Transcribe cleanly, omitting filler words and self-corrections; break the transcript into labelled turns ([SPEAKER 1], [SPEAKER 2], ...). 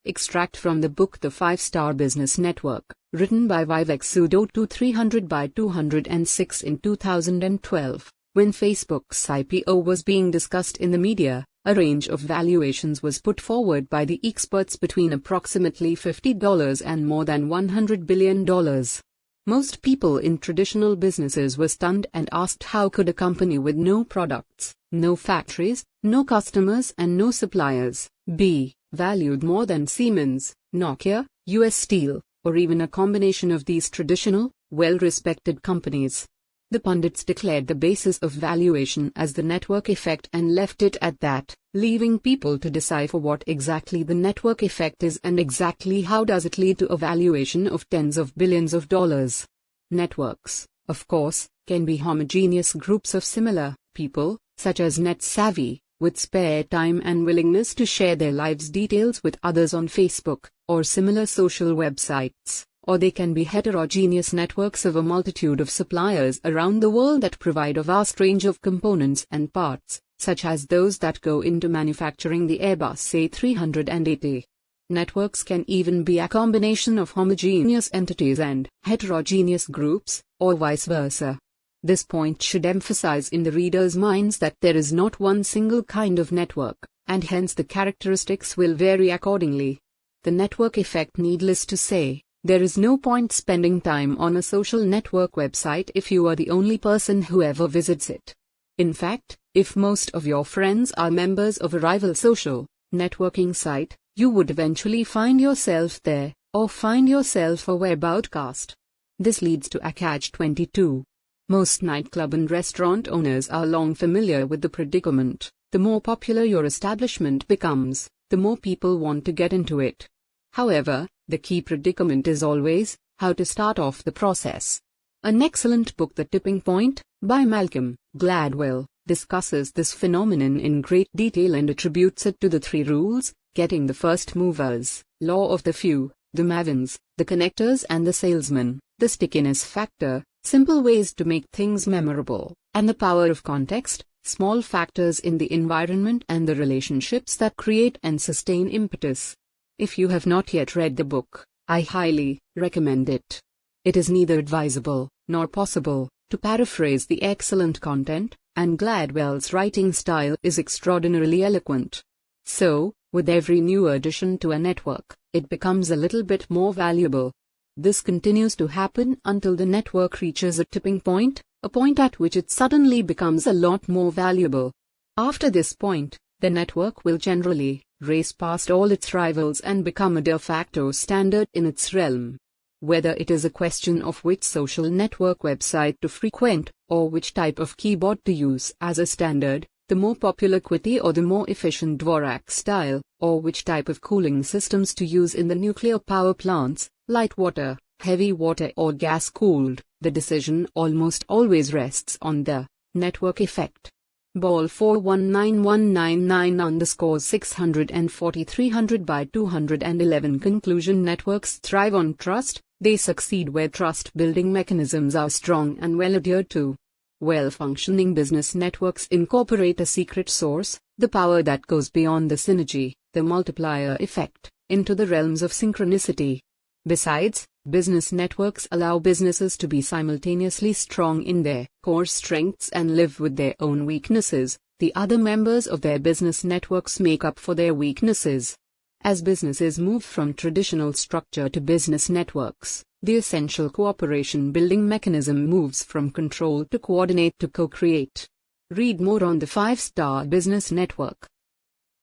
[SPEAKER 1] Extract from the book The 5-Star Business Network, written by Vivek Sudhotu 300/206 in 2012. When Facebook's IPO was being discussed in the media, a range of valuations was put forward by the experts between approximately $50 and more than $100 billion. Most people in traditional businesses were stunned and asked how could a company with no products, no factories, no customers and no suppliers be valued more than Siemens, Nokia, US Steel, or even a combination of these traditional, well-respected companies. The pundits declared the basis of valuation as the network effect and left it at that, leaving people to decipher what exactly the network effect is and exactly how does it lead to a valuation of tens of billions of dollars. Networks, of course, can be homogeneous groups of similar people, such as net-savvy, with spare time and willingness to share their lives' details with others on Facebook, or similar social websites. Or they can be heterogeneous networks of a multitude of suppliers around the world that provide a vast range of components and parts, such as those that go into manufacturing the Airbus A380. Networks can even be a combination of homogeneous entities and heterogeneous groups, or vice versa. This point should emphasize in the reader's minds that there is not one single kind of network, and hence the characteristics will vary accordingly. The network effect, needless to say, there is no point spending time on a social network website if you are the only person who ever visits it. In fact, if most of your friends are members of a rival social networking site, you would eventually find yourself there, or find yourself a web outcast. This leads to a catch-22. Most nightclub and restaurant owners are long familiar with the predicament. The more popular your establishment becomes, the more people want to get into it. However, the key predicament is always how to start off the process. An excellent book, The Tipping Point, by Malcolm Gladwell, discusses this phenomenon in great detail and attributes it to the 3 rules: getting the first movers, law of the few, the mavens, the connectors and the salesmen, the stickiness factor, simple ways to make things memorable, and the power of context, small factors in the environment and the relationships that create and sustain impetus. If you have not yet read the book, I highly recommend it. It is neither advisable nor possible to paraphrase the excellent content, and Gladwell's writing style is extraordinarily eloquent. So, with every new addition to a network, it becomes a little bit more valuable. This continues to happen until the network reaches a tipping point, a point at which it suddenly becomes a lot more valuable. After this point, the network will generally race past all its rivals and become a de facto standard in its realm. Whether it is a question of which social network website to frequent, or which type of keyboard to use as a standard, the more popular QWERTY or the more efficient Dvorak style, or which type of cooling systems to use in the nuclear power plants, light water, heavy water or gas-cooled, the decision almost always rests on the network effect. Ball 4191999_640 Conclusion. Networks thrive on trust. They succeed where trust-building mechanisms are strong and well adhered to. Well-functioning business networks incorporate a secret source, the power that goes beyond the synergy, the multiplier effect, into the realms of synchronicity. Besides, business networks allow businesses to be simultaneously strong in their core strengths and live with their own weaknesses. The other members of their business networks make up for their weaknesses. As businesses move from traditional structure to business networks, the essential cooperation building mechanism moves from control to coordinate to co-create. Read more on the 5-Star Business Network.